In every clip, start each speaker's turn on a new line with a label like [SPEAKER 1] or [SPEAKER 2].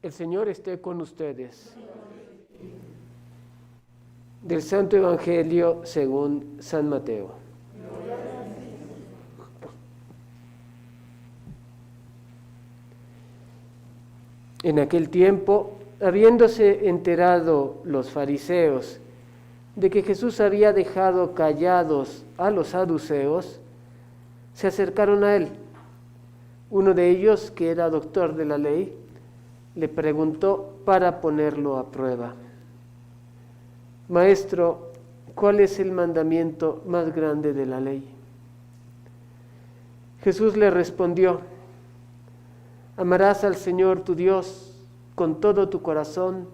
[SPEAKER 1] El Señor esté con ustedes. Del Santo Evangelio según San Mateo. En aquel tiempo, habiéndose enterado los fariseos de que Jesús había dejado callados a los saduceos, se acercaron a él. Uno de ellos, que era doctor de la ley, le preguntó para ponerlo a prueba: Maestro, ¿cuál es el mandamiento más grande de la ley? Jesús le respondió: Amarás al Señor tu Dios con todo tu corazón,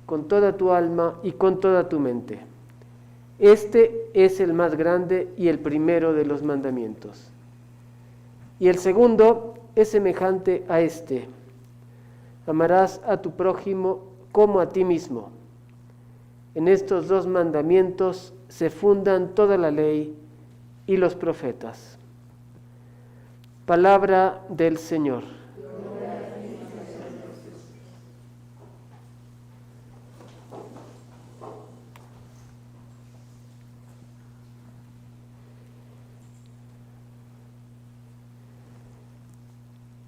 [SPEAKER 1] con toda tu alma y con toda tu mente. Este es el más grande y el primero de los mandamientos. Y el segundo es semejante a este: amarás a tu prójimo como a ti mismo. En estos dos mandamientos se fundan toda la ley y los profetas. Palabra del Señor.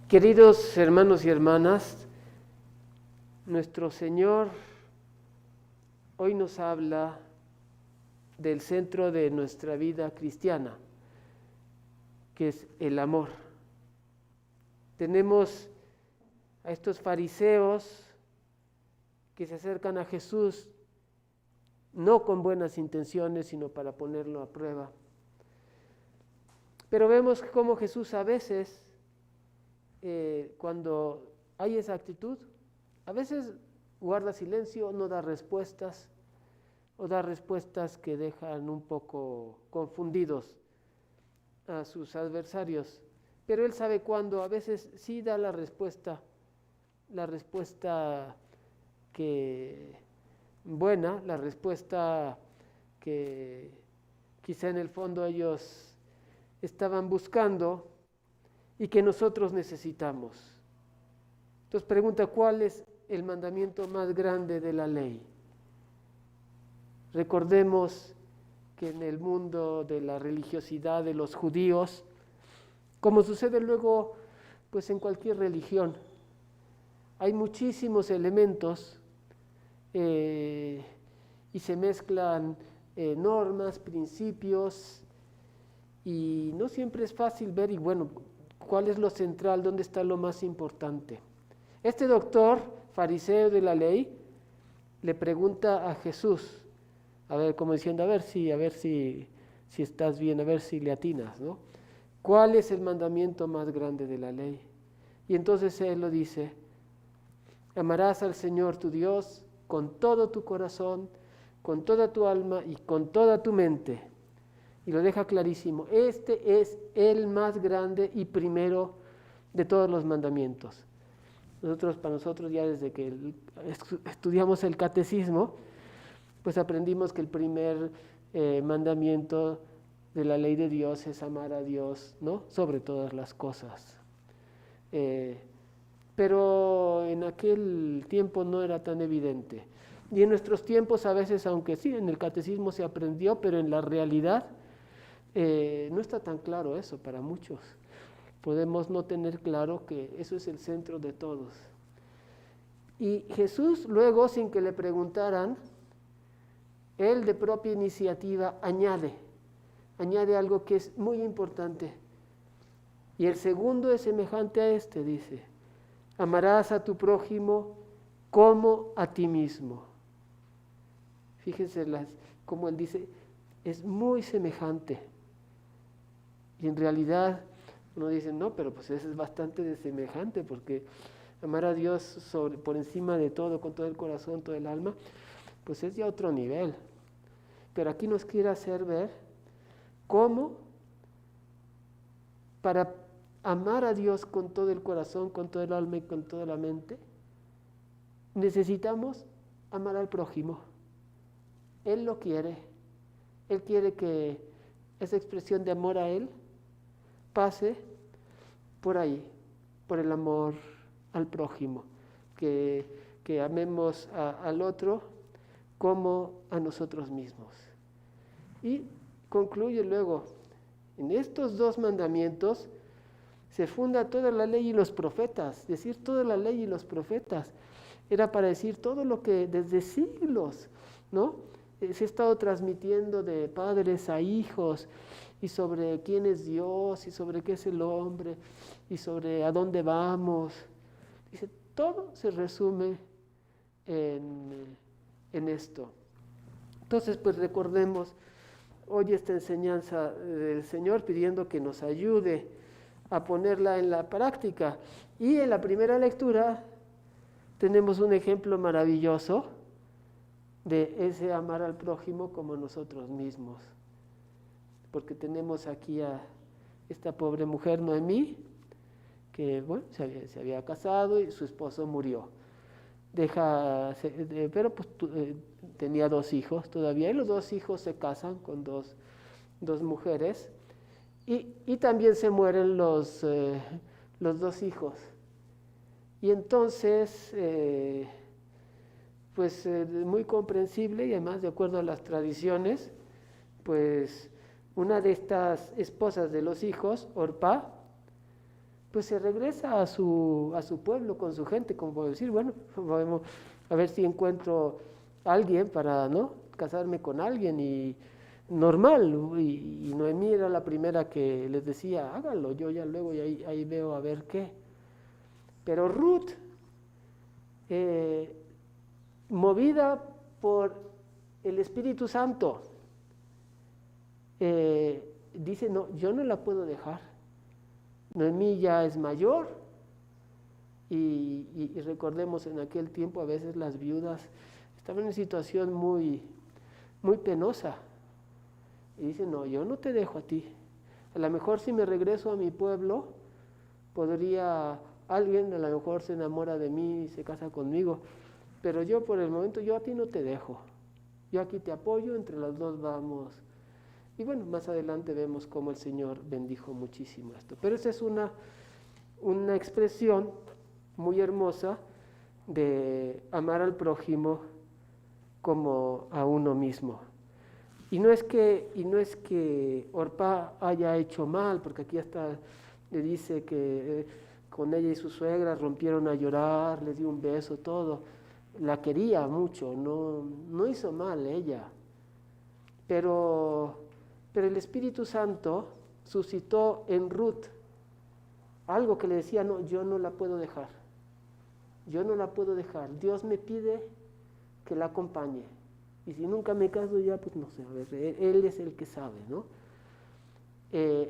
[SPEAKER 1] Queridos hermanos y hermanas, nuestro Señor hoy nos habla del centro de nuestra vida cristiana, que es el amor. Tenemos a estos fariseos que se acercan a Jesús no con buenas intenciones, sino para ponerlo a prueba. Pero vemos cómo Jesús a veces, cuando hay esa actitud, a veces guarda silencio, no da respuestas, o da respuestas que dejan un poco confundidos a sus adversarios. Pero Él sabe cuándo, a veces sí da la respuesta que buena, la respuesta que quizá en el fondo ellos estaban buscando y que nosotros necesitamos. Entonces pregunta: ¿cuál es el mandamiento más grande de la ley? Recordemos que en el mundo de la religiosidad de los judíos, como sucede luego pues en cualquier religión, hay muchísimos elementos y se mezclan normas, principios, y no siempre es fácil ver, y bueno, ¿cuál es lo central? ¿Dónde está lo más importante? Este doctor fariseo de la ley le pregunta a Jesús, a ver, como diciendo, a ver si estás bien, a ver si le atinas, ¿no? ¿Cuál es el mandamiento más grande de la ley? Y entonces él lo dice: amarás al Señor tu Dios con todo tu corazón, con toda tu alma y con toda tu mente. Y lo deja clarísimo: este es el más grande y primero de todos los mandamientos. Para nosotros ya desde que estudiamos el catecismo, pues aprendimos que el primer mandamiento de la ley de Dios es amar a Dios, ¿no?, sobre todas las cosas. Pero en aquel tiempo no era tan evidente. Y en nuestros tiempos a veces, aunque sí, en el catecismo se aprendió, pero en la realidad no está tan claro eso para muchos. Podemos no tener claro que eso es el centro de todos. Y Jesús luego, sin que le preguntaran, Él de propia iniciativa añade algo que es muy importante. Y el segundo es semejante a este, dice: amarás a tu prójimo como a ti mismo. Fíjense como Él dice, es muy semejante. Y en realidad uno dice, no, pero pues eso es bastante de semejante, porque amar a Dios por encima de todo, con todo el corazón, todo el alma, pues es ya otro nivel. Pero aquí nos quiere hacer ver cómo para amar a Dios con todo el corazón, con todo el alma y con toda la mente, necesitamos amar al prójimo. Él lo quiere. Él quiere que esa expresión de amor a Él pase por ahí, por el amor al prójimo. que amemos al otro como a nosotros mismos. Y concluye luego, en estos 2 mandamientos se funda toda la ley y los profetas. Decir toda la ley y los profetas era para decir todo lo que desde siglos, ¿no?, se ha estado transmitiendo de padres a hijos, y sobre quién es Dios, y sobre qué es el hombre, y sobre a dónde vamos. Dice, todo se resume en esto. Entonces, pues recordemos hoy esta enseñanza del Señor, pidiendo que nos ayude a ponerla en la práctica. Y en la primera lectura tenemos un ejemplo maravilloso de ese amar al prójimo como nosotros mismos. Porque tenemos aquí a esta pobre mujer Noemí, que bueno, se había casado y su esposo murió. Pero pues, tenía 2 hijos todavía, y los 2 hijos se casan con dos mujeres, y también se mueren los 2 hijos. Y entonces, pues muy comprensible, y además de acuerdo a las tradiciones, pues una de estas esposas de los hijos, Orpá, pues se regresa a su pueblo con su gente, como decir, bueno, vamos a ver si encuentro a alguien para, ¿no?, casarme con alguien, y normal. Y Noemí era la primera que les decía, háganlo, yo ya luego y ahí veo a ver qué. Pero Ruth, movida por el Espíritu Santo, dice, no, yo no la puedo dejar. Noemí ya es mayor, y recordemos, en aquel tiempo a veces las viudas estaban en una situación muy, muy penosa, y dice, no, yo no te dejo a ti. A lo mejor si me regreso a mi pueblo, alguien a lo mejor se enamora de mí y se casa conmigo, pero yo por el momento, yo a ti no te dejo, yo aquí te apoyo, entre las 2 vamos. Y bueno, más adelante vemos cómo el Señor bendijo muchísimo esto. Pero esa es una expresión muy hermosa de amar al prójimo como a uno mismo. Y no es que Orpá haya hecho mal, porque aquí hasta le dice que con ella y su suegra rompieron a llorar, le dio un beso, todo. La quería mucho, no hizo mal ella. Pero el Espíritu Santo suscitó en Ruth algo que le decía, no, yo no la puedo dejar. Yo no la puedo dejar. Dios me pide que la acompañe. Y si nunca me caso ya, pues no sé, a ver, Él es el que sabe, ¿no?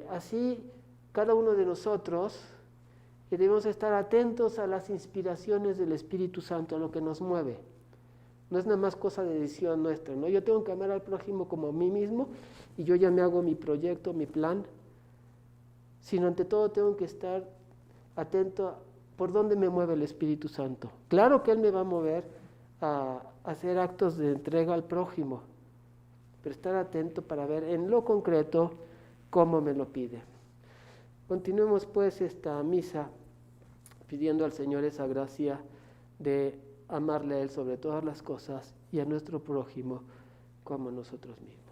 [SPEAKER 1] Así, cada uno de nosotros debemos estar atentos a las inspiraciones del Espíritu Santo, a lo que nos mueve. No es nada más cosa de decisión nuestra, ¿no? Yo tengo que amar al prójimo como a mí mismo, y yo ya me hago mi proyecto, mi plan, sino ante todo tengo que estar atento a por dónde me mueve el Espíritu Santo. Claro que Él me va a mover a hacer actos de entrega al prójimo, pero estar atento para ver en lo concreto cómo me lo pide. Continuemos pues esta misa pidiendo al Señor esa gracia de amarle a Él sobre todas las cosas y a nuestro prójimo como a nosotros mismos.